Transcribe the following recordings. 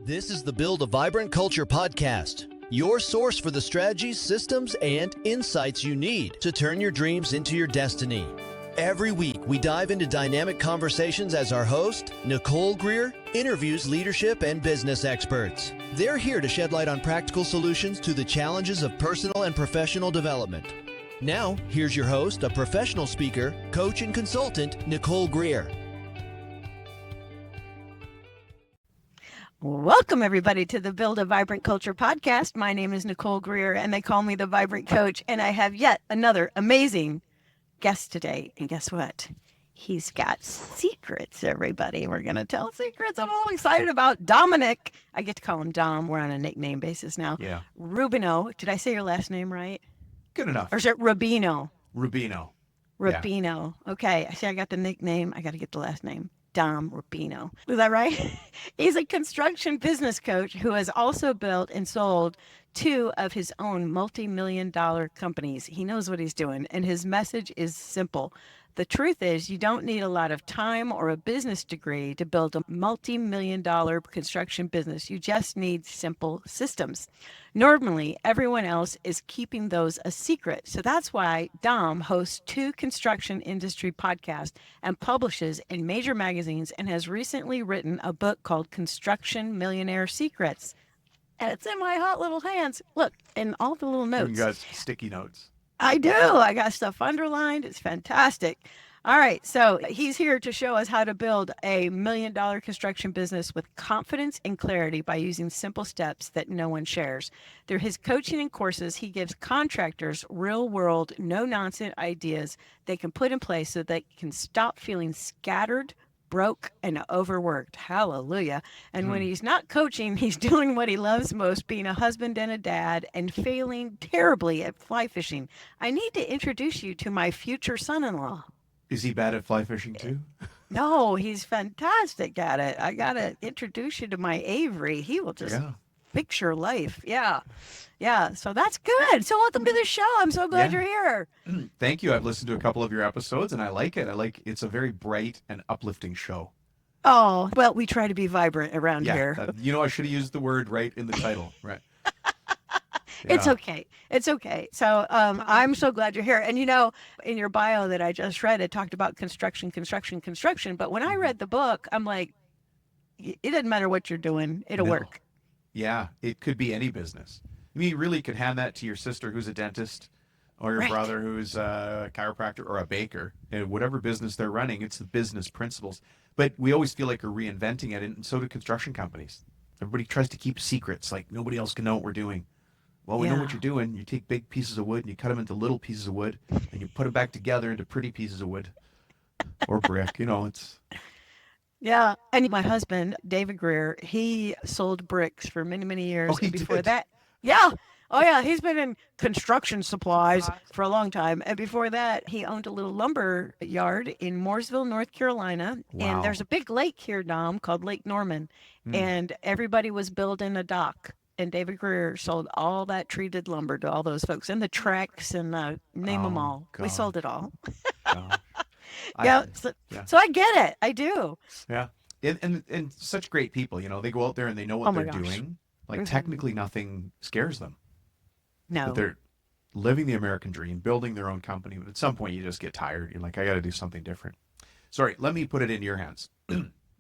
This is the Build a Vibrant Culture podcast, your source for the strategies, systems, and insights you need to turn your dreams into your destiny. Every week, we dive into dynamic conversations as our host, Nicole Greer, interviews leadership and business experts. They're here to shed light on practical solutions to the challenges of personal and professional development. Now, here's your host, a professional speaker, coach, and consultant, Nicole Greer. Welcome, everybody, to the Build a Vibrant Culture podcast. My name is Nicole Greer, and they call me the Vibrant Coach. And I have yet another amazing guest today. And guess what? He's got secrets, everybody. We're going to tell secrets. I'm all excited about Dominic. I get to call him Dom. We're on a nickname basis now. Yeah. Rubino. Did I say your last name right? Good enough. Or is it Rubino? Rubino. Rubino. Yeah. Okay. I see I got the nickname. I got to get the last name. Dom Rubino. Is that right? He's a construction business coach who has also built and sold two of his own multi-million-dollar companies. He knows what he's doing, and his message is simple. The truth is, you don't need a lot of time or a business degree to build a multi-million-dollar construction business. You just need simple systems. Normally, everyone else is keeping those a secret. So that's why Dom hosts two construction industry podcasts and publishes in major magazines and has recently written a book called Construction Millionaire Secrets. And it's in my hot little hands. Look, in all the little notes. You got sticky notes. I do. I got stuff underlined. It's fantastic. All right. So he's here to show us how to build a $1 million construction business with confidence and clarity by using simple steps that no one shares. Through his coaching and courses, he gives contractors real world, no nonsense ideas they can put in place so they can stop feeling scattered, broke, and overworked. Hallelujah. And when he's not coaching, he's doing what he loves most, being a husband and a dad, and failing terribly at fly fishing. I need to introduce you to my future son-in-law. Is he bad at fly fishing too? No, he's fantastic at it. I got to introduce you to my Avery. He will just picture life. Yeah. Yeah. So that's good. So welcome to the show. I'm so glad you're here. Thank you. I've listened to a couple of your episodes and I like it. It's a very bright and uplifting show. Oh, well, we try to be vibrant around here. I should have used the word right in the title. Right. Yeah. It's okay. It's okay. So I'm so glad you're here. And in your bio that I just read, it talked about construction. But when I read the book, I'm like, it doesn't matter what you're doing. It'll work. Yeah. It could be any business. I mean, you really could hand that to your sister who's a dentist or your brother who's a chiropractor or a baker. And whatever business they're running, it's the business principles. But we always feel like we're reinventing it. And so do construction companies. Everybody tries to keep secrets, like nobody else can know what we're doing. Well, we know what you're doing. You take big pieces of wood and you cut them into little pieces of wood and you put them back together into pretty pieces of wood or brick. it's. Yeah. And my husband, David Greer, he sold bricks for many, many years. Oh, and before that. Yeah. Oh, yeah. He's been in construction supplies for a long time. And before that, he owned a little lumber yard in Mooresville, North Carolina. Wow. And there's a big lake here, Dom, called Lake Norman. And everybody was building a dock. And David Greer sold all that treated lumber to all those folks and the tracks and name them all. God. We sold it all. So I get it. I do. Yeah. And such great people, they go out there and they know what they're doing. Like technically nothing scares them. No. But they're living the American dream, building their own company. But at some point you just get tired. You're like, I got to do something different. Sorry, let me put it in your hands.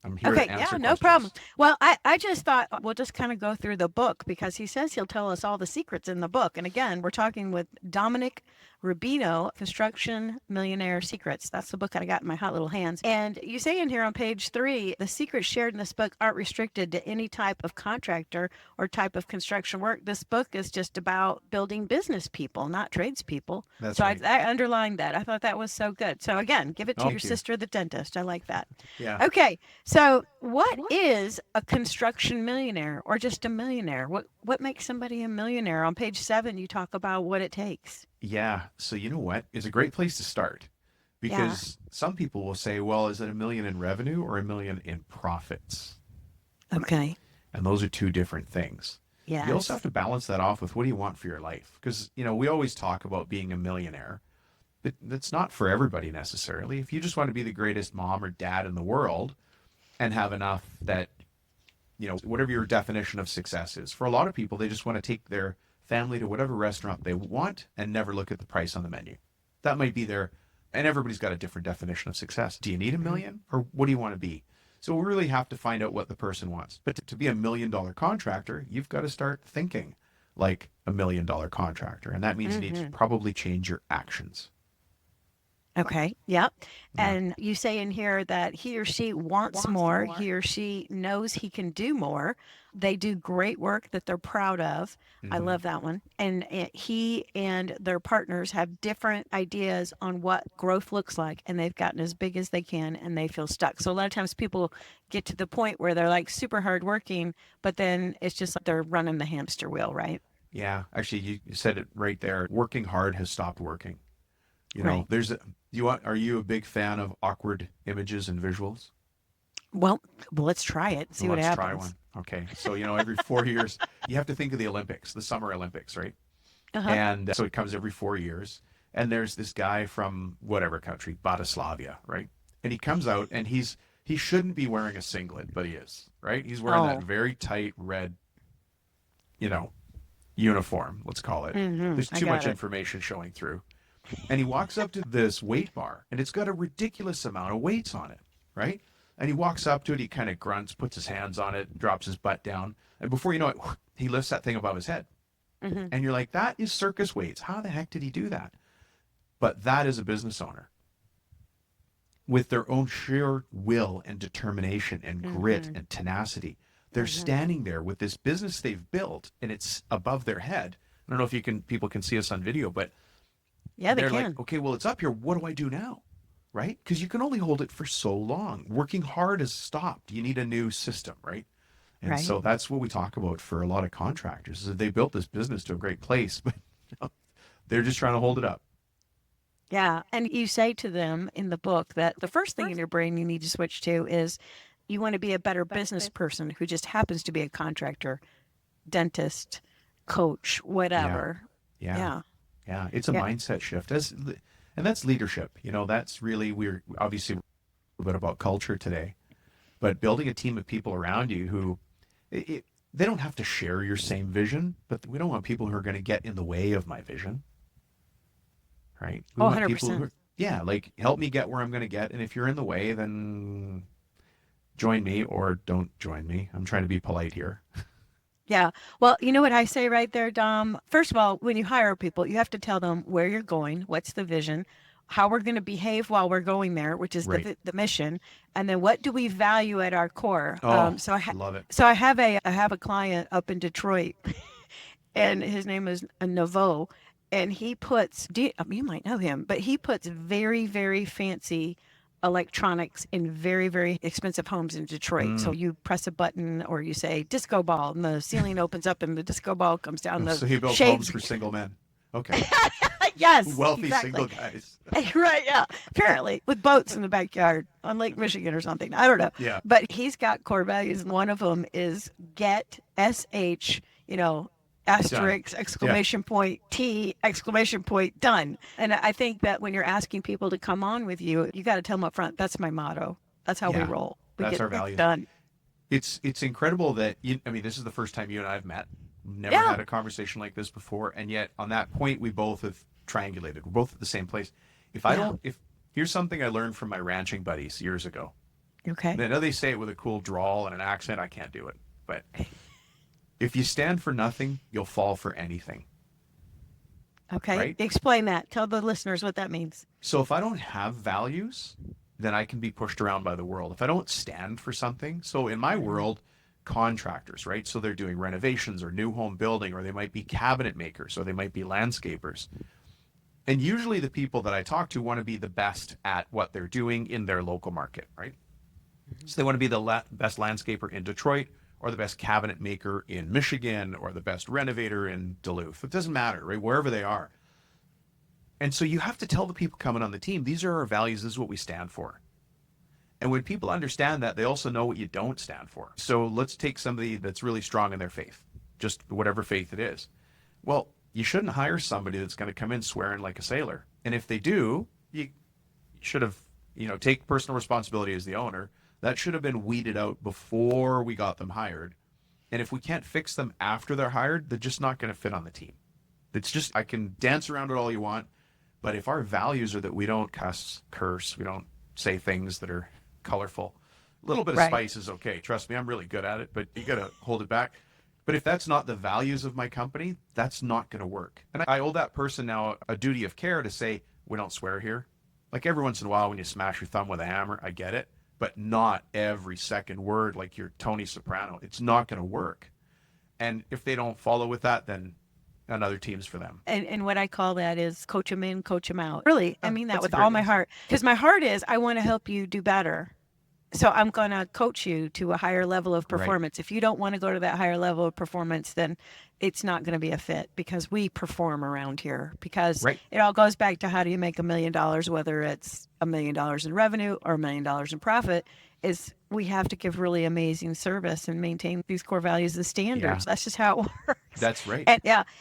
I'm here to answer questions. No problem. Well, I just thought we'll just kind of go through the book because he says he'll tell us all the secrets in the book. And again, we're talking with Dominic Rubino, Construction Millionaire Secrets. That's the book that I got in my hot little hands. And you say in here on page 3, the secrets shared in this book aren't restricted to any type of contractor or type of construction work. This book is just about building business people, not tradespeople. That's so right. I underlined that. I thought that was so good. So again, give it to your sister, the dentist. I like that. Yeah. Okay. So what is a construction millionaire or just a millionaire? What makes somebody a millionaire? On page 7, you talk about what it takes. Yeah. So you know what? It's a great place to start because some people will say, well, is it $1 million in revenue or $1 million in profits? Okay. And those are two different things. Yeah. You also have to balance that off with what do you want for your life? Because, we always talk about being a millionaire, but that's not for everybody necessarily. If you just want to be the greatest mom or dad in the world and have enough that whatever your definition of success is. For a lot of people, they just want to take their family to whatever restaurant they want and never look at the price on the menu. That might be and everybody's got a different definition of success. Do you need $1 million, or what do you want to be? So we really have to find out what the person wants. But to be $1 million contractor, you've got to start thinking like $1 million contractor. And that means you need to probably change your actions. Okay. Yep. And you say in here that he or she wants more. He or she knows he can do more. They do great work that they're proud of. I love that one. And he and their partners have different ideas on what growth looks like, and they've gotten as big as they can, and they feel stuck. So a lot of times people get to the point where they're like super hardworking, but then it's just like they're running the hamster wheel, right? Yeah. Actually, you said it right there. Working hard has stopped working. Right. Are you a big fan of awkward images and visuals? Well, let's try it. See what happens. Let's try one. Okay. So, every 4 years, you have to think of the Olympics, the Summer Olympics, right? And so it comes every 4 years. And there's this guy from whatever country, Batavia, right? And he comes out and he shouldn't be wearing a singlet, but he is, right? He's wearing that very tight red, uniform, let's call it. There's too much information showing through. And he walks up to this weight bar, and it's got a ridiculous amount of weights on it, right? And he walks up to it, he kind of grunts, puts his hands on it, drops his butt down. And before you know it, he lifts that thing above his head. And you're like, that is circus weights. How the heck did he do that? But that is a business owner with their own sheer will and determination and grit and tenacity. They're standing there with this business they've built, and it's above their head. I don't know if people can see us on video, but yeah, they're can. like, okay, well, it's up here. What do I do now? Right? Because you can only hold it for so long. Working hard has stopped. You need a new system, right? And so that's what we talk about for a lot of contractors, is that they built this business to a great place, but they're just trying to hold it up. Yeah. And you say to them in the book that the first thing in your brain you need to switch to is you want to be a better business person who just happens to be a contractor, dentist, coach, whatever. Yeah. It's a mindset shift. And that's leadership. That's really, we're obviously a bit about culture today, but building a team of people around you who, they don't have to share your same vision, but we don't want people who are going to get in the way of my vision. Right? We want 100%. people who like, help me get where I'm going to get. And if you're in the way, then join me or don't join me. I'm trying to be polite here. Yeah. Well, you know what I say right there, Dom? First of all, when you hire people, you have to tell them where you're going, what's the vision, how we're going to behave while we're going there, which is the mission, and then what do we value at our core. So I love it. So I have a client up in Detroit, and his name is Novo, and he puts, you might know him, but he puts very, very fancy electronics in very, very expensive homes in Detroit. So you press a button or you say disco ball and the ceiling opens up and the disco ball comes down. So he built homes for single men. Okay. Yes. Wealthy exactly. single guys. Right, yeah. Apparently, with boats in the backyard on Lake Michigan or something. I don't know. Yeah. But he's got core values, and one of them is get SH, asterisk, exclamation point, T, exclamation point, done. And I think that when you're asking people to come on with you, you got to tell them up front, that's my motto. That's how we roll. That's our value. Done. It's incredible that, this is the first time you and I have met. Never had a conversation like this before. And yet on that point, we both have triangulated. We're both at the same place. Here's something I learned from my ranching buddies years ago. Okay. And I know they say it with a cool drawl and an accent. I can't do it. But if you stand for nothing, you'll fall for anything. Okay. Right? Explain that. Tell the listeners what that means. So if I don't have values, then I can be pushed around by the world. If I don't stand for something. So in my world, contractors, right? So they're doing renovations or new home building, or they might be cabinet makers, or they might be landscapers. And usually the people that I talk to want to be the best at what they're doing in their local market, right? So they want to be the best landscaper in Detroit, or the best cabinet maker in Michigan, or the best renovator in Duluth. It doesn't matter, right? Wherever they are. And so you have to tell the people coming on the team, these are our values, this is what we stand for. And when people understand that, they also know what you don't stand for. So let's take somebody that's really strong in their faith, just whatever faith it is. Well, you shouldn't hire somebody that's going to come in swearing like a sailor. And if they do, you should have, take personal responsibility as the owner. That should have been weeded out before we got them hired. And if we can't fix them after they're hired, they're just not going to fit on the team. It's just, I can dance around it all you want, but if our values are that we don't curse, we don't say things that are colorful, a little bit of spice is okay. Trust me, I'm really good at it, but you got to hold it back. But if that's not the values of my company, that's not going to work. And I owe that person now a duty of care to say, we don't swear here. Like every once in a while when you smash your thumb with a hammer, I get it, but not every second word like you're Tony Soprano. It's not going to work. And if they don't follow with that, then another team's for them. And what I call that is coach them in, coach them out. Really, I mean that That's with a great all my answer. heart. Because my heart is, I want to help you do better. So I'm going to coach you to a higher level of performance. If you don't want to go to that higher level of performance, then it's not going to be a fit, because we perform around here. Because it all goes back to, how do you make $1 million, whether it's $1 million in revenue or $1 million in profit, is we have to give really amazing service and maintain these core values and standards. That's just how it works. That's right.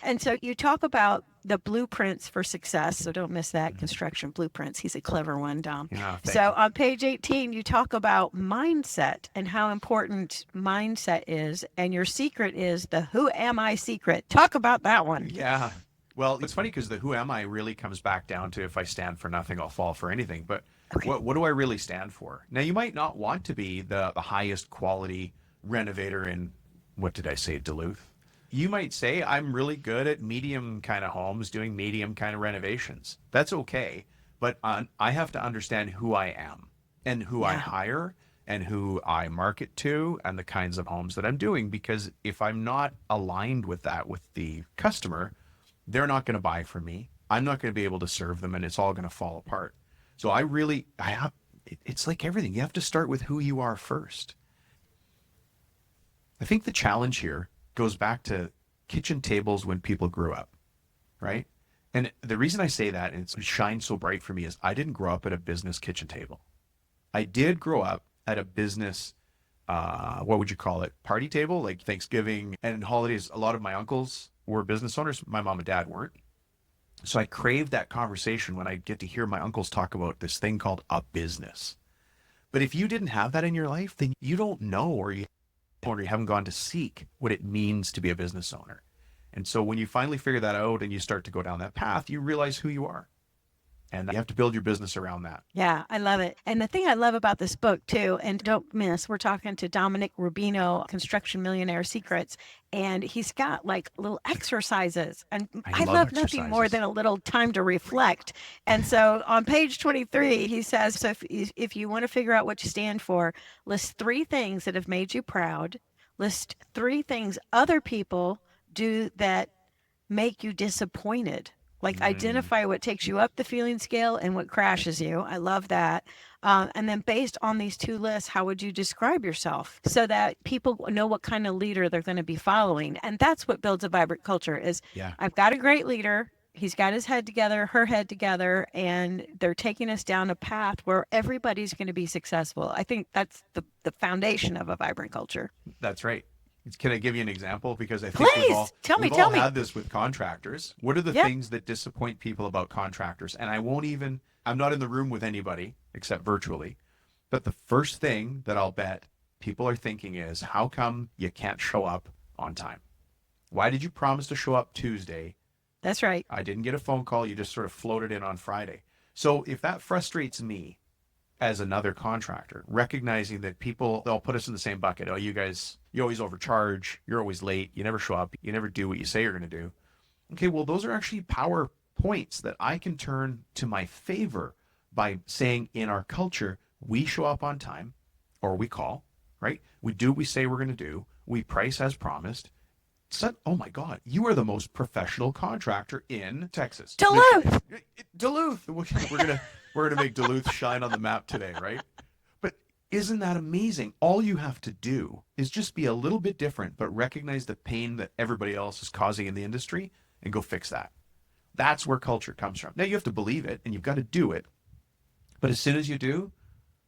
And so you talk about the blueprints for success. So don't miss that. Construction blueprints. He's a clever one, Dom. So on page 18, you talk about mindset and how important mindset is. And your secret is the who am I secret. Talk about that one. Yeah. Well, it's funny because the who am I really comes back down to, if I stand for nothing, I'll fall for anything. But what do I really stand for? Now, you might not want to be the highest quality renovator in, what did I say, Duluth? You might say, I'm really good at medium kind of homes, doing medium kind of renovations. That's okay. But I have to understand who I am and who I hire and who I market to and the kinds of homes that I'm doing. Because if I'm not aligned with that, with the customer, they're not going to buy from me. I'm not going to be able to serve them, and it's all going to fall apart. So it's like everything. You have to start with who you are first. I think the challenge here goes back to kitchen tables when people grew up, right? And the reason I say that, and it shines so bright for me, is I didn't grow up at a business kitchen table. I did grow up at a business, what would you call it? Party table, like Thanksgiving and holidays. A lot of my uncles were business owners. My mom and dad weren't. So I craved that conversation when I get to hear my uncles talk about this thing called a business. But if you didn't have that in your life, then you don't know, or you haven't gone to seek what it means to be a business owner. And so when you finally figure that out and you start to go down that path, you realize who you are. And you have to build your business around that. Yeah, I love it. And the thing I love about this book too, and don't miss, we're talking to Dominic Rubino, Construction Millionaire Secrets, and he's got like little exercises. And I love nothing more than a little time to reflect. And so on page 23, he says, so if you want to figure out what you stand for, list 3 things that have made you proud, list 3 things other people do that make you disappointed. Like identify what takes you up the feeling scale and what crashes you. I love that. And then based on these 2 lists, how would you describe yourself so that people know what kind of leader they're going to be following? And that's what builds a vibrant culture is I've got a great leader. He's got his head together, her head together, and they're taking us down a path where everybody's going to be successful. I think that's the foundation of a vibrant culture. That's right. Can I give you an example? Because I think we've all had this with contractors. What are the things that disappoint people about contractors? And I'm not in the room with anybody except virtually. But the first thing that I'll bet people are thinking is, how come you can't show up on time? Why did you promise to show up Tuesday? That's right. I didn't get a phone call. You just sort of floated in on Friday. So if that frustrates me as another contractor, recognizing that they'll put us in the same bucket. Oh, you guys, you always overcharge. You're always late. You never show up. You never do what you say you're going to do. Okay, well, those are actually power points that I can turn to my favor by saying, in our culture, we show up on time, or we call, right? We do what we say we're going to do. We price as promised. Oh my God, you are the most professional contractor in Texas. Duluth. We're gonna make Duluth shine on the map today, right? But isn't that amazing? All you have to do is just be a little bit different, but recognize the pain that everybody else is causing in the industry and go fix that. That's where culture comes from. Now you have to believe it and you've got to do it. But as soon as you do,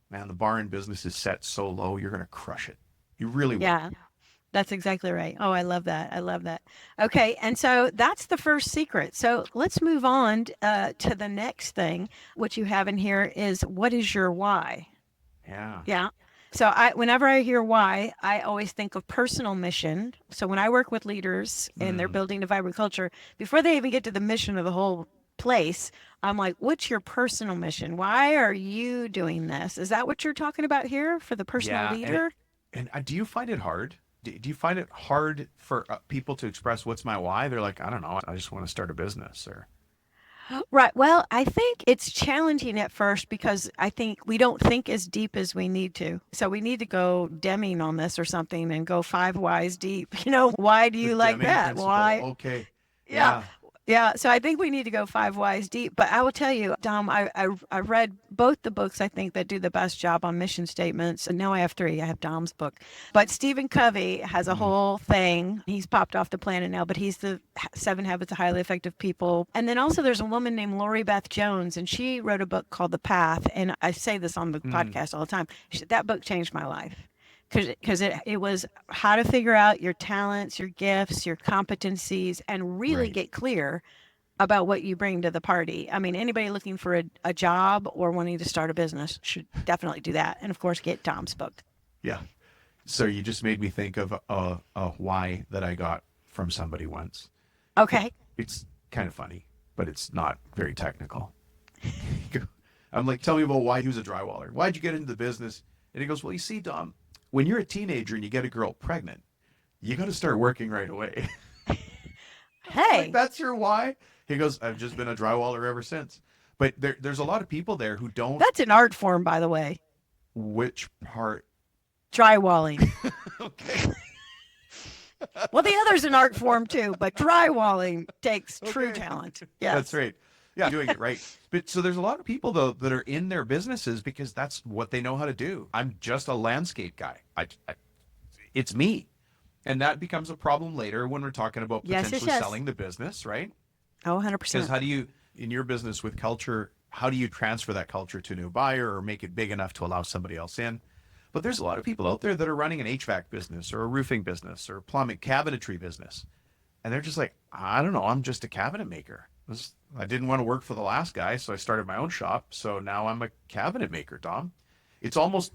man, the bar in business is set so low, you're gonna crush it. You really will. Yeah. That's exactly right. Oh, I love that. I love that. Okay. And so that's the first secret. So let's move on to the next thing. What you have in here is, what is your why? Yeah. Yeah. So whenever I hear why, I always think of personal mission. So when I work with leaders and they're building a vibrant culture, before they even get to the mission of the whole place, I'm like, what's your personal mission? Why are you doing this? Is that what you're talking about here for the personal Yeah. leader? And do you find it hard? Do you find it hard for people to express what's my why? They're like, I don't know, I just want to start a business, or Right. Well, I think it's challenging at first because I think we don't think as deep as we need to. So we need to go Deming on this or something and go 5 whys deep. Why do the you like Deming that? principle. Why? Okay. Yeah. Yeah. Yeah. So I think we need to go 5 whys deep. But I will tell you, Dom, I read both the books I think that do the best job on mission statements. And now I have three. I have Dom's book. But Stephen Covey has a whole thing. He's popped off the planet now, but he's the 7 Habits of Highly Effective People. And then also there's a woman named Lori Beth Jones, and she wrote a book called The Path. And I say this on the podcast all the time. That book changed my life. Because it was how to figure out your talents, your gifts, your competencies, and really Right. get clear about what you bring to the party. I mean, anybody looking for a job or wanting to start a business should definitely do that. And of course, get Tom's book. Yeah. So you just made me think of a why that I got from somebody once. Okay. It's kind of funny, but it's not very technical. I'm like, tell me about why he was a drywaller. Why'd you get into the business? And he goes, well, you see, Dom, when you're a teenager and you get a girl pregnant, you got to start working right away. Hey. Like, that's your why? He goes, I've just been a drywaller ever since. But there's a lot of people there who don't. That's an art form, by the way. Which part? Drywalling. Okay. Well, the other's an art form too, but drywalling takes true Okay. talent. Yes. That's right. Yeah, doing it right. But so there's a lot of people though that are in their businesses because that's what they know how to do. I'm just a landscape guy. It's me. And that becomes a problem later when we're talking about Yes, potentially yes. selling the business, right? Oh, Because 100%. how do you, in your business with culture, how do you transfer that culture to a new buyer or make it big enough to allow somebody else in? But there's a lot of people out there that are running an HVAC business or a roofing business or plumbing cabinetry business. And they're just like, I don't know, I'm just a cabinet maker. I didn't want to work for the last guy, so I started my own shop. So now I'm a cabinet maker, Dom. It's almost,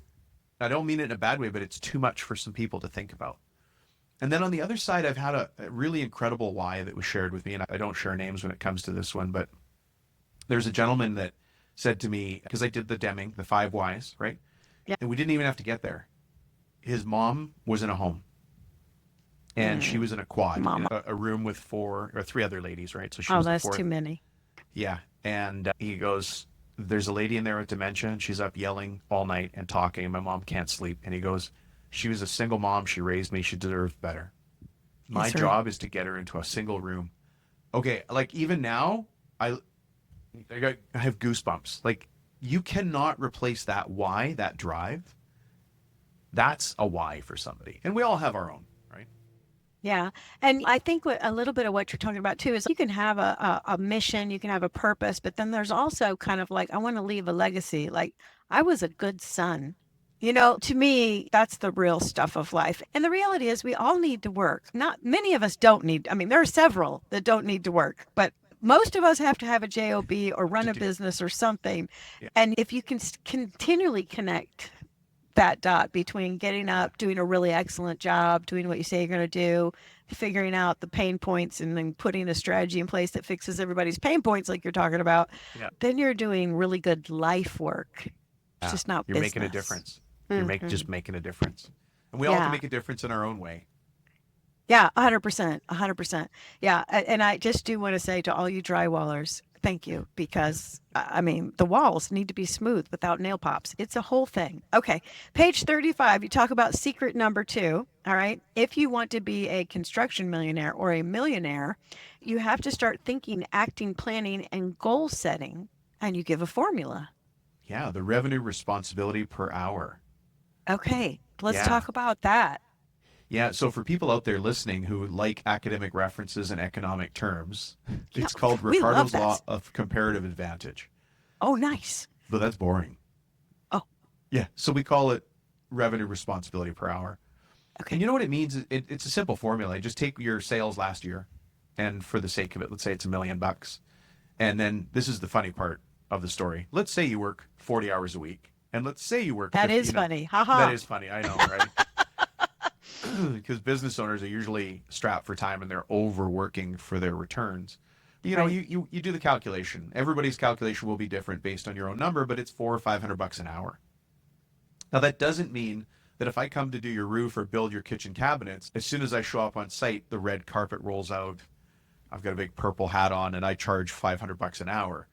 I don't mean it in a bad way, but it's too much for some people to think about. And then on the other side, I've had a really incredible why that was shared with me. And I don't share names when it comes to this one, but there's a gentleman that said to me, because I did the Deming, the 5 whys, right? Yeah. And we didn't even have to get there. His mom was in a home. And she was in a quad, Mama. in a room with 4 or 3 other ladies, right? So she Oh, was the that's 4th. too many. Yeah. And he goes, there's a lady in there with dementia and she's up yelling all night and talking. And my mom can't sleep. And he goes, she was a single mom. She raised me. She deserved better. My That's right. job is to get her into a single room. Okay. Like even now, I have goosebumps. Like you cannot replace that why, that drive. That's a why for somebody. And we all have our own, right? Yeah. And I think a little bit of what you're talking about too is you can have a mission, you can have a purpose, but then there's also kind of like, I want to leave a legacy. Like I was a good son. To me, that's the real stuff of life. And the reality is we all need to work. Not many of us don't need, I mean, there are several that don't need to work, but most of us have to have a job or run a business or something. Yeah. And if you can continually connect that dot between getting up, doing a really excellent job, doing what you say you're going to do, figuring out the pain points, and then putting a strategy in place that fixes everybody's pain points, like you're talking about, Yeah. then you're doing really good life work. It's just not You're business. making a difference. You're just making a difference. And we all Yeah. can make a difference in our own way. Yeah, 100%, 100%. Yeah, and I just do want to say to all you drywallers, thank you, because I mean, the walls need to be smooth without nail pops. It's a whole thing. Okay, page 35, you talk about secret number 2. All right, if you want to be a construction millionaire or a millionaire, you have to start thinking, acting, planning, and goal setting, and you give a formula. Yeah, the revenue responsibility per hour. Okay, let's Yeah. talk about that. Yeah, so for people out there listening who like academic references and economic terms, it's called we love Ricardo's that. Law of Comparative Advantage. Oh, nice. But that's boring. Oh. Yeah, so we call it revenue responsibility per hour. Okay. And you know what it means? It's a simple formula. Just take your sales last year, and for the sake of it, let's say it's $1 million. And then this is the funny part of the story. Let's say you work 40 hours a week, And let's say you work That 50, is funny. Ha ha. That is funny. I know, right? Because business owners are usually strapped for time and they're overworking for their returns. You know, Right. you do the calculation. Everybody's calculation will be different based on your own number, but it's $400 or $500 an hour. Now, that doesn't mean that if I come to do your roof or build your kitchen cabinets, as soon as I show up on site, the red carpet rolls out. I've got a big purple hat on and I charge $500 an hour.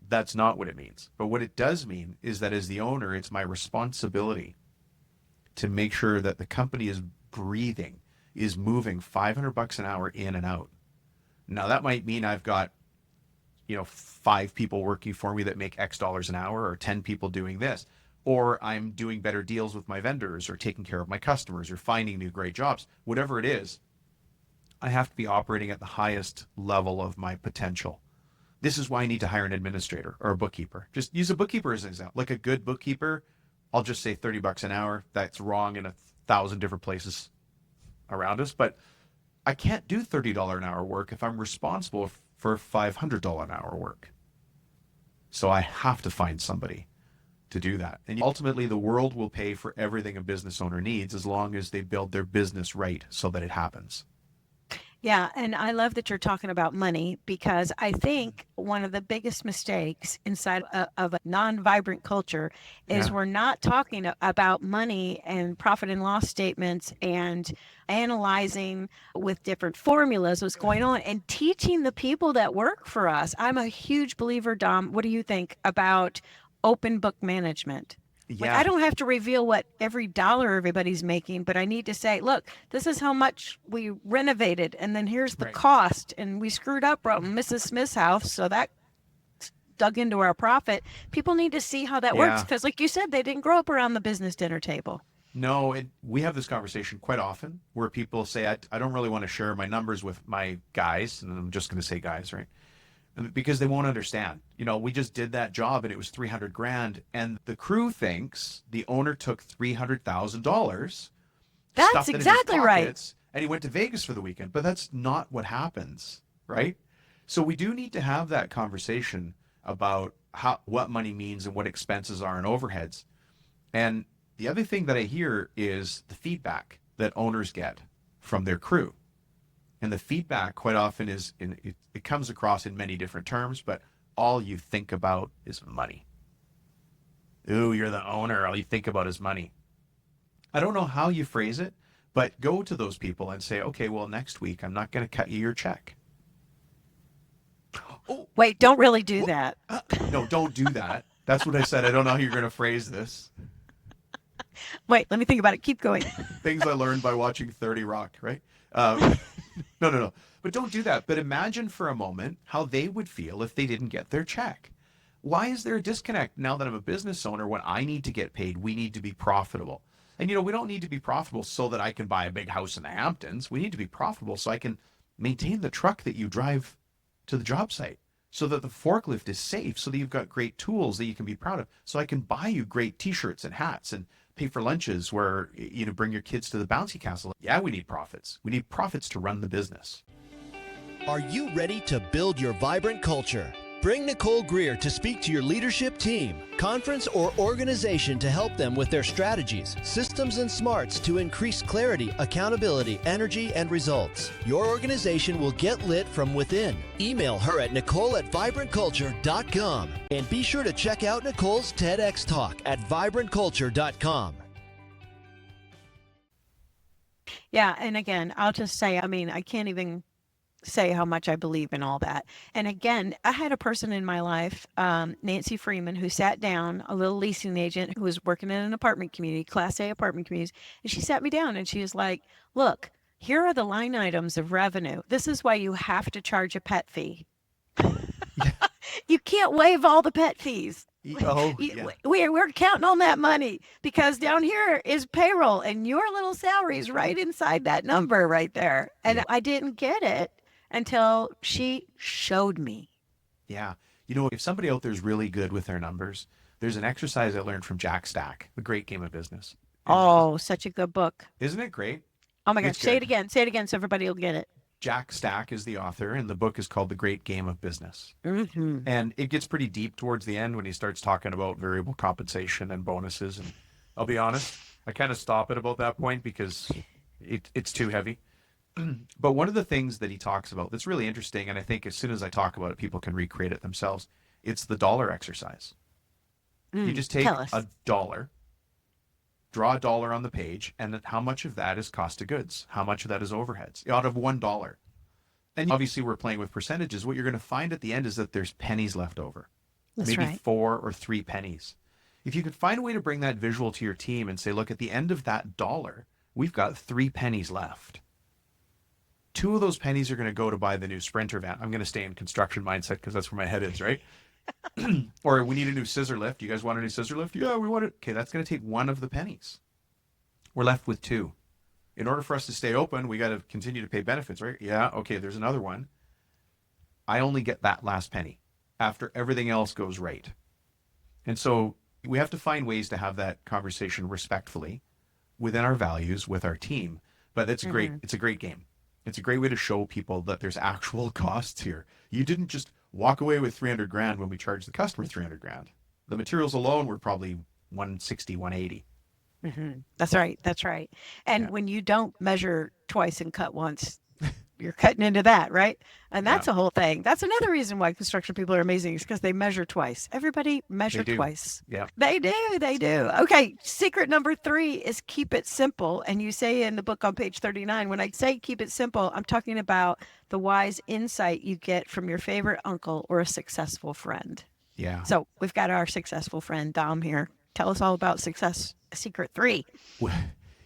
That's not what it means. But what it does mean is that as the owner, it's my responsibility to make sure that the company is breathing, is moving $500 an hour in and out. Now, that might mean I've got, 5 people working for me that make X dollars an hour, or 10 people doing this, or I'm doing better deals with my vendors, or taking care of my customers, or finding new great jobs. Whatever it is, I have to be operating at the highest level of my potential. This is why I need to hire an administrator or a bookkeeper. Just use a bookkeeper as an example. Like a good bookkeeper, I'll just say $30 an hour. That's wrong in 1,000 different places around us, but I can't do $30 an hour work if I'm responsible for $500 an hour work. So I have to find somebody to do that. And ultimately, the world will pay for everything a business owner needs as long as they build their business right so that it happens. Yeah, and I love that you're talking about money, because I think one of the biggest mistakes inside of a non-vibrant culture is Yeah. we're not talking about money and profit and loss statements and analyzing with different formulas what's going on and teaching the people that work for us. I'm a huge believer, Dom. What do you think about open book management? Like, I Yeah. don't have to reveal what every dollar everybody's making, but I need to say, look, this is how much we renovated, and then here's the Right. cost, and we screwed up at Mrs. Smith's house, so that dug into our profit. People need to see how that works, Yeah. because, like you said, they didn't grow up around the business dinner table. No, we have this conversation quite often where people say, I don't really want to share my numbers with my guys. And I'm just going to say guys, right? Because they won't understand. We just did that job and it was 300 grand. And the crew thinks the owner took $300,000, That's stuffed it in his exactly right. pockets, and he went to Vegas for the weekend. But that's not what happens, right? So we do need to have that conversation about what money means and what expenses are and overheads. And the other thing that I hear is the feedback that owners get from their crew. And the feedback quite often it comes across in many different terms, but all you think about is money. Ooh, you're the owner. All you think about is money. I don't know how you phrase it, but go to those people and say, okay, well, next week, I'm not going to cut you your check. Oh, Wait, don't really do that. no, don't do that. That's what I said. I don't know how you're going to phrase this. Wait, let me think about it. Keep going. Things I learned by watching 30 Rock, right? No. But don't do that. But imagine for a moment how they would feel if they didn't get their check. Why is there a disconnect now that I'm a business owner? When I need to get paid, we need to be profitable. And, we don't need to be profitable so that I can buy a big house in the Hamptons. We need to be profitable so I can maintain the truck that you drive to the job site, so that the forklift is safe, so that you've got great tools that you can be proud of, so I can buy you great t-shirts and hats and pay for lunches where, bring your kids to the bouncy castle. Yeah, we need profits. We need profits to run the business. Are you ready to build your vibrant culture? Bring Nicole Greer to speak to your leadership team, conference, or organization to help them with their strategies, systems, and smarts to increase clarity, accountability, energy, and results. Your organization will get lit from within. Email her at nicole@vibrantculture.com. And be sure to check out Nicole's TEDx talk at vibrantculture.com. Yeah, and again, I'll just say, I can't even say how much I believe in all that. And again, I had a person in my life, Nancy Freeman, who sat down, a little leasing agent who was working in an apartment community, Class A apartment communities, and she sat me down and she was like, look, here are the line items of revenue. This is why you have to charge a pet fee. You can't waive all the pet fees. Oh, yeah. We're counting on that money, because down here is payroll and your little salary is right inside that number right there. And Yeah. I didn't get it until she showed me. Yeah. If somebody out there is really good with their numbers, there's an exercise I learned from Jack Stack, The Great Game of Business. Oh, such a good book. Isn't it great? Oh my gosh. It's Say it good. again. Say it again so everybody will get it. Jack Stack is the author, and the book is called The Great Game of Business. Mm-hmm. And it gets pretty deep towards the end when he starts talking about variable compensation and bonuses. And I'll be honest, I kind of stop at about that point because it's too heavy. But one of the things that he talks about that's really interesting, and I think as soon as I talk about it, people can recreate it themselves, it's the dollar exercise. You just take a dollar, draw a dollar on the page, and how much of that is cost of goods? How much of that is overheads? Out of $1. And obviously we're playing with percentages. What you're going to find at the end is that there's pennies left over. That's maybe right. 4 or 3 pennies. If you could find a way to bring that visual to your team and say, look, at the end of that dollar, we've got 3 pennies left. 2 of those pennies are going to go to buy the new Sprinter van. I'm going to stay in construction mindset because that's where my head is, right? Or we need a new scissor lift. You guys want a new scissor lift? Yeah, we want it. Okay, that's going to take 1 of the pennies. We're left with 2. In order for us to stay open, we got to continue to pay benefits, right? Yeah, okay, there's another one. I only get that last penny after everything else goes right. And so we have to find ways to have that conversation respectfully within our values with our team. But it's great. It's a great game. It's a great way to show people that there's actual costs here. You didn't just walk away with 300 grand when we charged the customer 300 grand. The materials alone were probably 160, 180. That's right. That's right. And when you don't measure twice and cut once, you're cutting into that, right? And that's a whole thing. That's another reason why construction people are amazing, is because they measure twice. Everybody measure twice. Yeah. They do. They do. Okay. Secret number 3 is keep it simple. And you say in the book on page 39, when I say keep it simple, I'm talking about the wise insight you get from your favorite uncle or a successful friend. Yeah. So we've got our successful friend, Dom, here. Tell us all about success. Secret 3.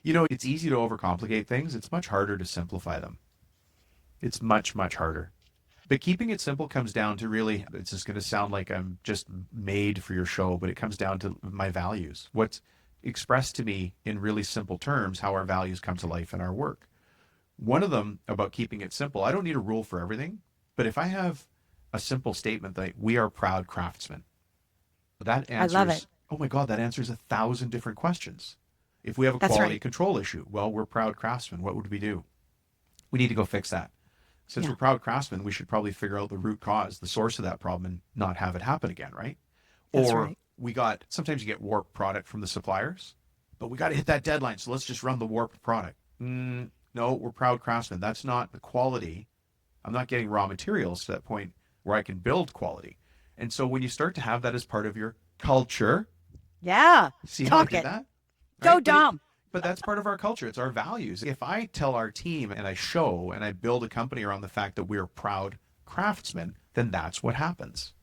You know, it's easy to overcomplicate things. It's much harder to simplify them. It's much, much harder. But keeping it simple comes down to really, it's just going to sound like I'm just made for your show, but it comes down to my values. What's expressed to me in really simple terms, how our values come to life in our work. One of them about keeping it simple, I don't need a rule for everything, but if I have a simple statement like, we are proud craftsmen, that answers, I love it. Oh my God, that answers 1,000 different questions. If we have a quality control issue, well, we're proud craftsmen. What would we do? We need to go fix that. Since we're proud craftsmen, we should probably figure out the root cause, the source of that problem, and not have it happen again, right? Sometimes you get warped product from the suppliers, but we got to hit that deadline. So let's just run the warped product. No, we're proud craftsmen. That's not the quality. I'm not getting raw materials to that point where I can build quality. And so when you start to have that as part of your culture, see how I did that? Go, right? Dom. But that's part of our culture. It's our values. If I tell our team and I show and I build a company around the fact that we're proud craftsmen, then that's what happens.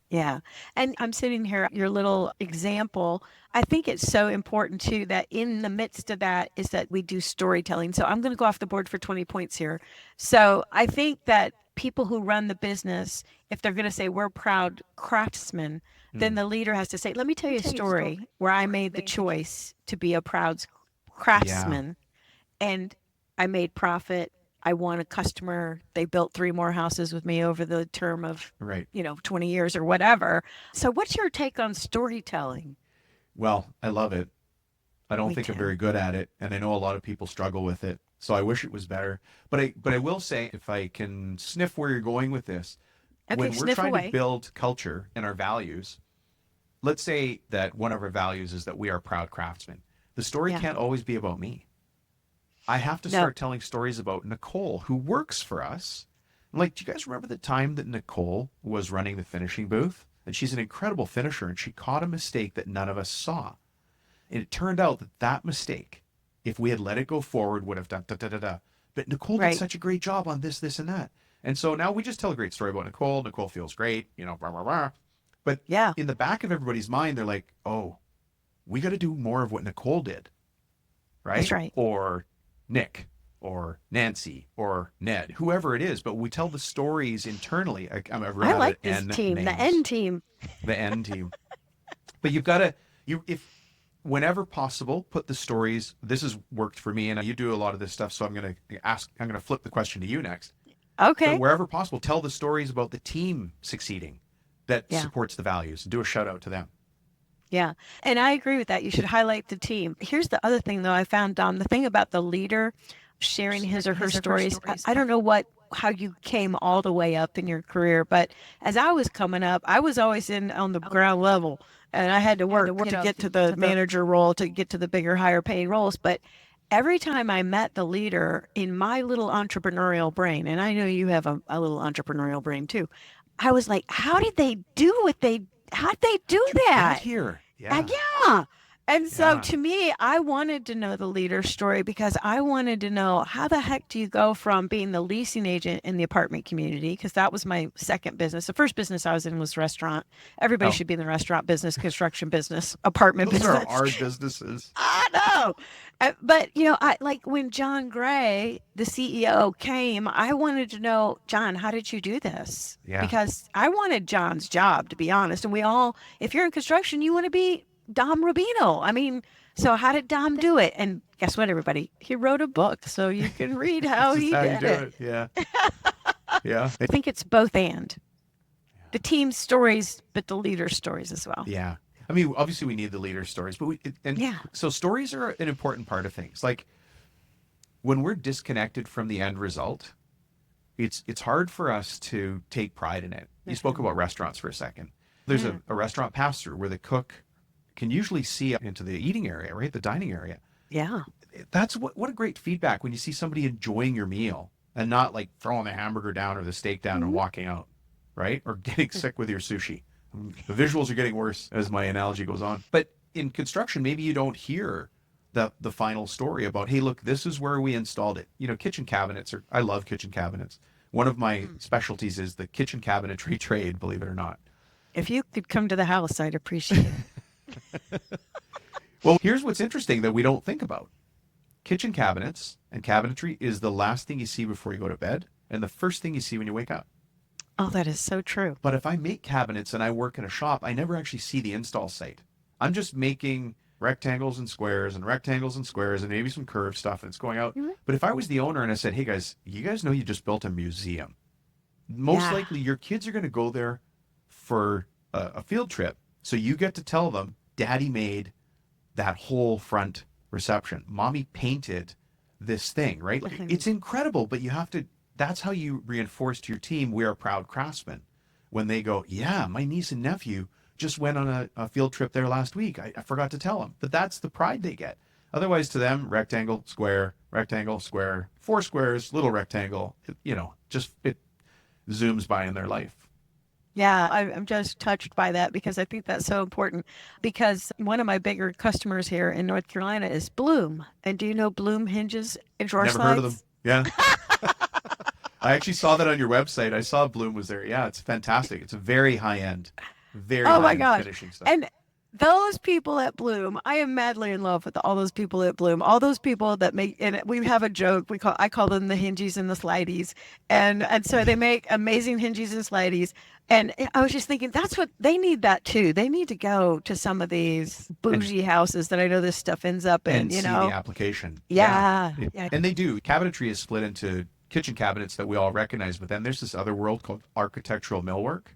Yeah. And I'm sitting here, your little example. I think it's so important too that in the midst of that is that we do storytelling. So I'm going to go off the board for 20 points here. So I think that people who run the business, if they're going to say we're proud craftsmen, then the leader has to say, let me tell you a story where I made the choice to be a proud craftsman and I made profit. I won a customer. They built 3 more houses with me over the term of, 20 years or whatever. So what's your take on storytelling? Well, I love it. I don't think I'm very good at it. And I know a lot of people struggle with it. So I wish it was better. But I will say, if I can sniff where you're going with this, when we're trying to build culture and our values, let's say that one of our values is that we are proud craftsmen. The story can't always be about me. I have to start telling stories about Nicole, who works for us. Like, do you guys remember the time that Nicole was running the finishing booth? And she's an incredible finisher, and she caught a mistake that none of us saw. And it turned out that that mistake, if we had let it go forward, would have done da-da-da-da. But Nicole did such a great job on this, this, and that. And so now we just tell a great story about Nicole. Nicole feels great, blah, blah, blah. But in the back of everybody's mind, they're like, oh, we got to do more of what Nicole did, right? That's right. Or Nick, or Nancy, or Ned, whoever it is. But we tell the stories internally. I like this team, names. The N team. The N team. But you've got to, whenever possible, put the stories. This has worked for me, and you do a lot of this stuff. So I'm going to flip the question to you next. Okay. But wherever possible, tell the stories about the team succeeding that supports the values. Do a shout out to them. Yeah. And I agree with that. You should highlight the team. Here's the other thing, though, I found, Dom, the thing about the leader, sharing his or her stories. I don't know how you came all the way up in your career, but as I was coming up, I was always on the ground level, and I had to work to get to the manager role, to get to the bigger, higher paid roles. But every time I met the leader in my little entrepreneurial brain, and I know you have a little entrepreneurial brain too, I was like, how'd they do that? Here. Yeah. Yeah. And so Yeah. to me, I wanted to know the leader story because I wanted to know, how the heck do you go from being the leasing agent in the apartment community? Because that was my second business. The first business I was in was restaurant. Everybody should be in the restaurant business, construction business, apartment Those business. are our businesses. I know. But, I like when John Gray, the CEO, came, I wanted to know, John, how did you do this? Yeah. Because I wanted John's job, to be honest. And we all, if you're in construction, you want to be Dom Rubino. I mean, so how did Dom do it? And guess what, everybody? He wrote a book, so you can read how This is he how did you do it. Yeah. Yeah. I think it's both and. The team stories, but the leader stories as well. Yeah. I mean, obviously we need the leader stories, but so stories are an important part of things. Like when we're disconnected from the end result, it's hard for us to take pride in it. You spoke about restaurants for a second. There's a restaurant pass-through where the cook can usually see up into the eating area, right? The dining area. Yeah. That's what a great feedback when you see somebody enjoying your meal and not like throwing the hamburger down or the steak down and walking out, right? Or getting sick with your sushi. The visuals are getting worse as my analogy goes on. But in construction, maybe you don't hear the final story about, hey, look, this is where we installed it. Kitchen cabinets I love kitchen cabinets. One of my specialties is the kitchen cabinetry trade, believe it or not. If you could come to the house, I'd appreciate it. Well, here's what's interesting that we don't think about. Kitchen cabinets and cabinetry is the last thing you see before you go to bed and the first thing you see when you wake up. Oh, that is so true. But if I make cabinets and I work in a shop, I never actually see the install site. I'm just making rectangles and squares and maybe some curved stuff, and it's going out. But if I was the owner and I said, hey guys, you guys know you just built a museum. Most likely your kids are going to go there for a field trip. So you get to tell them, Daddy made that whole front reception. Mommy painted this thing, right? It's incredible, but that's how you reinforce to your team, we are proud craftsmen. When they go, yeah, my niece and nephew just went on a field trip there last week. I forgot to tell them. But that's the pride they get. Otherwise, to them, rectangle, square, 4 squares, little rectangle, it zooms by in their life. Yeah, I'm just touched by that because I think that's so important. Because one of my bigger customers here in North Carolina is Bloom. And do you know Bloom hinges and drawer Never slides? heard of them. Yeah. I actually saw that on your website. I saw Bloom was there. Yeah, it's fantastic. It's a very high-end, finishing stuff. And those people at Bloom, I am madly in love with all those people at Bloom. All those people that make, and we have a joke. I call them the hingies and the slideys, and so they make amazing hingies and slideys. And I was just thinking, that's what they need. That too. They need to go to some of these bougie houses that I know this stuff ends up in. And see the application. Yeah. And they do. Cabinetry is split into kitchen cabinets that we all recognize, but then there's this other world called architectural millwork.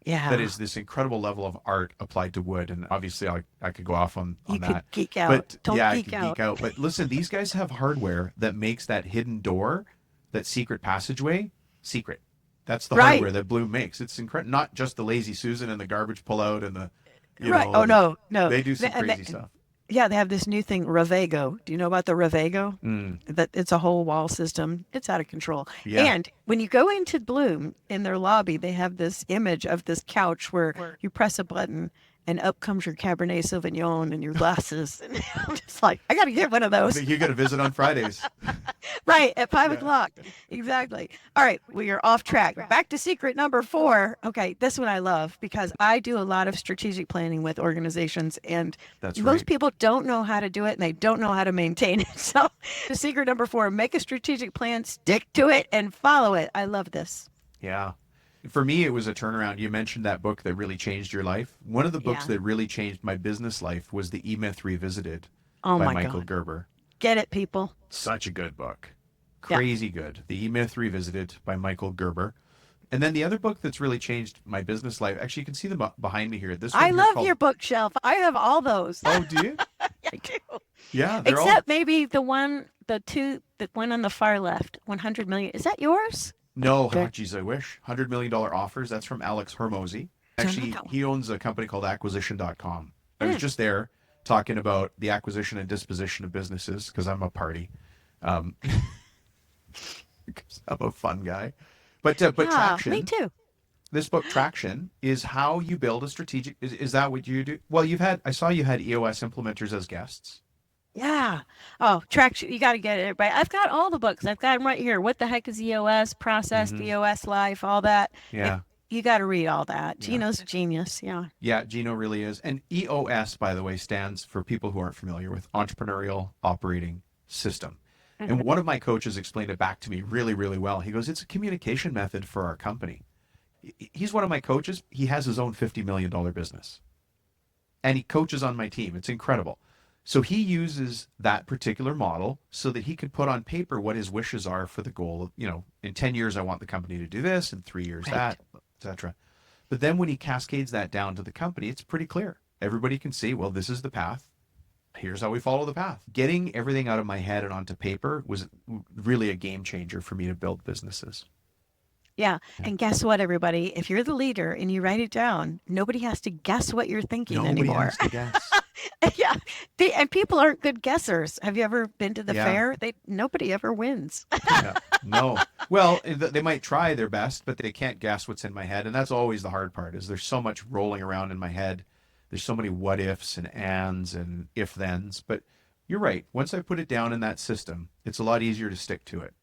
Yeah. That is this incredible level of art applied to wood. And obviously I could go off on that. You could geek out. But Don't yeah, geek I could geek out. But listen, these guys have hardware that makes that hidden door, that secret passageway, secret. That's the hardware that Bloom makes. It's incredible. Not just the lazy Susan and the garbage pullout and the, Oh, no. They do some crazy stuff. Yeah, they have this new thing, Ravago. Do you know about the Ravago? That it's a whole wall system. It's out of control. Yeah. And when you go into Bloom in their lobby, they have this image of this couch where you press a button and up comes your Cabernet Sauvignon and your glasses. And I'm just like, I got to get one of those. You got to visit on Fridays. Right, at 5 o'clock. Exactly. All right, we are off track. Back to secret number 4. Okay, this one I love because I do a lot of strategic planning with organizations, and most people don't know how to do it, and they don't know how to maintain it. So the secret number 4, make a strategic plan, stick to it, and follow it. I love this. Yeah. For me, it was a turnaround. You mentioned that book that really changed your life. One of the books that really changed my business life was The E-Myth Revisited by Michael Gerber. Get it, people. Such a good book. Crazy good. The E-Myth Revisited by Michael Gerber. And then the other book that's really changed my business life, actually, you can see them behind me here. This one I love your bookshelf. I have all those. Oh, do you? I do. Yeah, they're all. Except maybe the one on the far left, 100 million. Is that yours? No, Okay. oh, geez, I wish. $100 million offers. That's from Alex Hermosi. Don't know Actually, that one. he owns a company called acquisition.com. I was Mm. just there talking about the acquisition and disposition of businesses because I'm a party. Um, 'cause I'm a fun guy. But Yeah, Traction, me too. this book Traction is how you build a strategic. Is that what you do? Well, I saw you had EOS implementers as guests. Yeah. Oh, traction. You got to get it, everybody. I've got all the books. I've got them right here. What the heck is EOS? Process, Hmm. EOS Life, all that. If Yeah. you got to read all that. Yeah. Gino's a genius. Yeah. Yeah, Gino really is. And EOS, by the way, stands for people who aren't familiar with Entrepreneurial Operating System. And one of my coaches explained it back to me really, really well. He goes, it's a communication method for our company. He's one of my coaches. He has his own $50 million business. And he coaches on my team. It's incredible. So he uses that particular model so that he could put on paper what his wishes are for the goal of, in 10 years, I want the company to do this, in 3 years, Right. that, etc. But then when he cascades that down to the company, it's pretty clear. Everybody can see, well, this is the path. Here's how we follow the path. Getting everything out of my head and onto paper was really a game changer for me to build businesses. Yeah. And guess what, everybody? If you're the leader and you write it down, nobody has to guess what you're thinking Nobody anymore. has to guess. Yeah. And people aren't good guessers. Have you ever been to the Yeah. fair? Nobody ever wins. Yeah. No. Well, they might try their best, but they can't guess what's in my head. And that's always the hard part is there's so much rolling around in my head. There's so many what ifs and ands and if thens. But you're right. Once I put it down in that system, it's a lot easier to stick to it.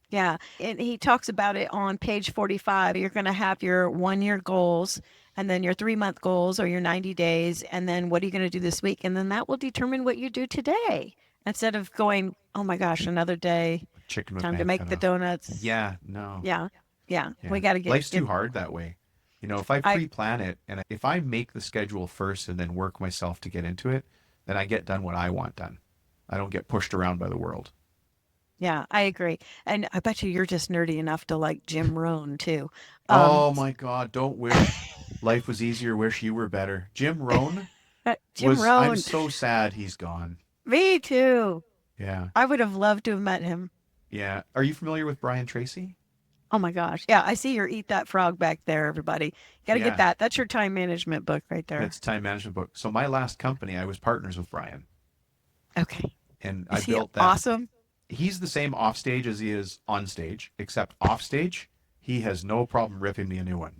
Yeah. And he talks about it on page 45. You're going to have your 1-year goals and then your 3-month goals or your 90 days. And then what are you going to do this week? And then that will determine what you do today instead of going, oh my gosh, another day, Chicken with time to my make head the off. donuts. Yeah, no. Yeah. Yeah. Yeah. We got to Life's get too hard that way. If I pre-plan it and if I make the schedule first and then work myself to get into it, then I get done what I want done. I don't get pushed around by the world. Yeah, I agree. And I bet you're just nerdy enough to like Jim Rohn too. Oh my God, don't wish life was easier, wish you were better. Jim Rohn Jim I'm Rohn. so sad he's gone. Me too. Yeah. I would have loved to have met him. Yeah. Are you familiar with Brian Tracy? Oh my gosh. Yeah, I see your Eat That Frog back there, everybody. You got to Yeah. get that. That's your time management book right there. It's a time management book. So my last company, I was partners with Brian. Okay. And Is I he built that. awesome? He's the same off stage as he is on stage, except off stage, he has no problem ripping me a new one.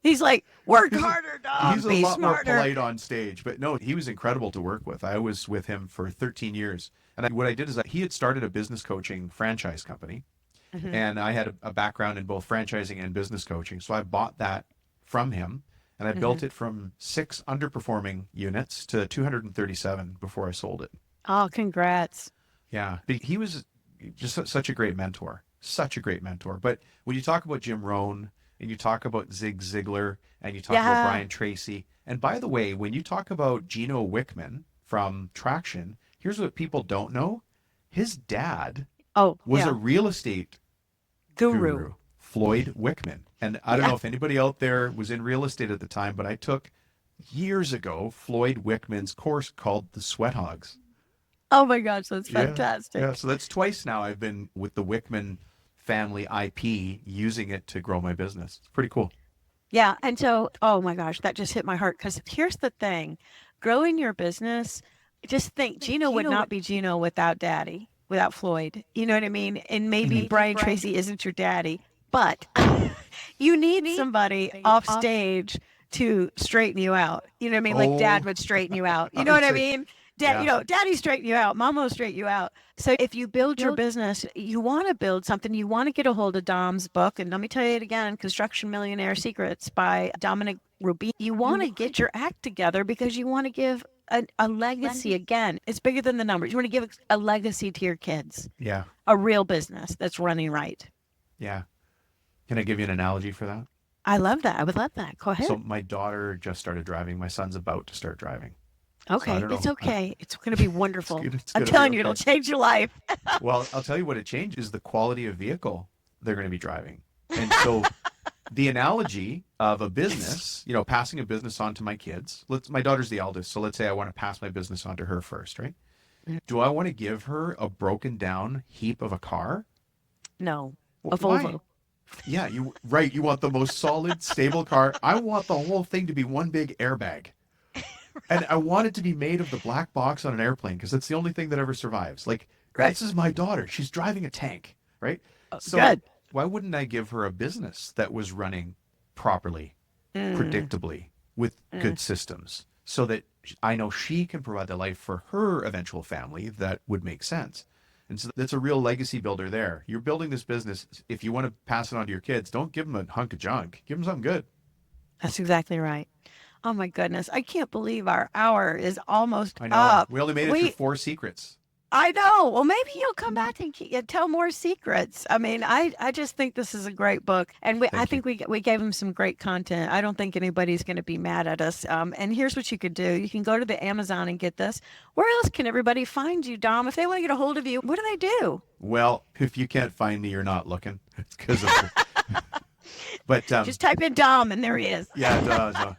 He's like, work harder, dog. He's a Be lot smarter. more polite on stage, but no, he was incredible to work with. I was with him for 13 years. And what I did is he had started a business coaching franchise company. Mhm. And I had a background in both franchising and business coaching. So I bought that from him and I built it from 6 underperforming units to 237 before I sold it. Oh, congrats. Yeah. But he was just such a great mentor, such a great mentor. But when you talk about Jim Rohn and you talk about Zig Ziglar and you talk about Yeah. Brian Tracy, and by the way, when you talk about Gino Wickman from Traction, here's what people don't know. His dad Oh, was yeah. a real estate guru, Floyd Wickman. And I don't know if anybody out there was in real estate at the time, but I took years ago Floyd Wickman's course called The Sweat Hogs. Oh my gosh, that's Yeah. fantastic. Yeah, so that's twice now I've been with the Wickman family IP using it to grow my business. It's pretty cool. Yeah. And so, oh my gosh, that just hit my heart. Because here's the thing, growing your business, just think Gino would not be Gino without daddy, without Floyd. You know what I mean? And maybe Brian Tracy isn't your daddy, but you need somebody off stage to straighten you out. You know what I mean? Like dad would straighten you out. You know what I mean? Dad, Yeah. daddy straighten you out, mama will straighten you out. So if you build your business, you want to build something, you want to get a hold of Dom's book. And let me tell you it again, Construction Millionaire Secrets by Dominic Rubino. You want to get your act together because you want to give a legacy again. It's bigger than the numbers. You want to give a legacy to your kids, Yeah. a real business that's running right. Yeah. Can I give you an analogy for that? I love that. I would love that. Go ahead. So my daughter just started driving. My son's about to start driving. Okay. I don't It's know. okay. It's going to be wonderful. It's I'm gonna be telling you, it'll okay. change your life. Well, I'll tell you what it changes the quality of vehicle they're going to be driving. And so the analogy of a business, passing a business on to my kids. My daughter's the eldest, so let's say I want to pass my business on to her first, right? Do I want to give her a broken down heap of a car? No, Well, a Volvo. why? Yeah, you want the most solid, stable car. I want the whole thing to be one big airbag. And I want it to be made of the black box on an airplane because it's the only thing that ever survives. Like, this is my daughter. She's driving a tank, right? So good. why wouldn't I give her a business that was running properly, predictably, with good systems so that I know she can provide the life for her eventual family that would make sense? And so that's a real legacy builder there. You're building this business. If you want to pass it on to your kids, don't give them a hunk of junk. Give them something good. That's exactly right. Oh my goodness. I can't believe our hour is almost I know. up. We only made it through 4 secrets. I know. Well, maybe you'll come back and tell more secrets. I mean, I just think this is a great book. And I think we gave them some great content. I don't think anybody's going to be mad at us. And here's what you could do. You can go to the Amazon and get this. Where else can everybody find you, Dom? If they want to get a hold of you, what do they do? Well, if you can't find me, you're not looking. It's because of But just type in Dom and there he is. Yeah,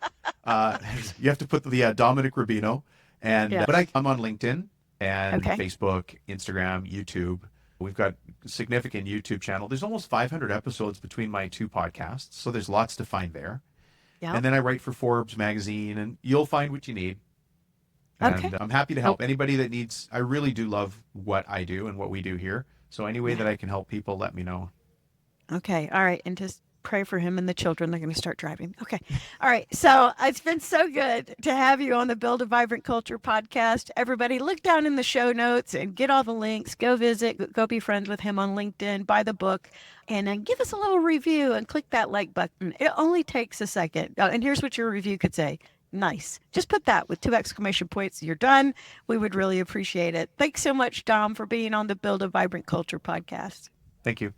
you have to put the Dominic Rubino, but I'm on LinkedIn and Facebook, Instagram, YouTube. We've got a significant YouTube channel. There's almost 500 episodes between my 2 podcasts, so there's lots to find there. Yeah. And then I write for Forbes magazine, and you'll find what you need. And I'm happy to help anybody that needs. I really do love what I do and what we do here. So any way that I can help people, let me know. Okay. All right. And just pray for him and the children. They're going to start driving. Okay. All right. So it's been so good to have you on the Build a Vibrant Culture podcast. Everybody, look down in the show notes and get all the links. Go visit, go be friends with him on LinkedIn, buy the book, and then give us a little review and click that like button. It only takes a second. And here's what your review could say. Nice. Just put that with 2 exclamation points. You're done. We would really appreciate it. Thanks so much, Dom, for being on the Build a Vibrant Culture podcast. Thank you.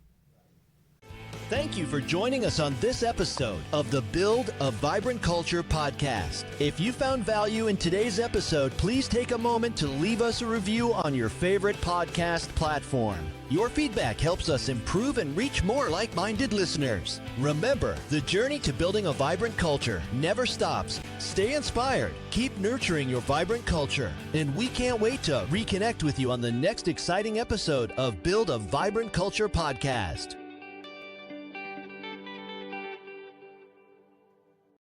Thank you for joining us on this episode of the Build a Vibrant Culture podcast. If you found value in today's episode, please take a moment to leave us a review on your favorite podcast platform. Your feedback helps us improve and reach more like-minded listeners. Remember, the journey to building a vibrant culture never stops. Stay inspired, keep nurturing your vibrant culture, and we can't wait to reconnect with you on the next exciting episode of Build a Vibrant Culture podcast.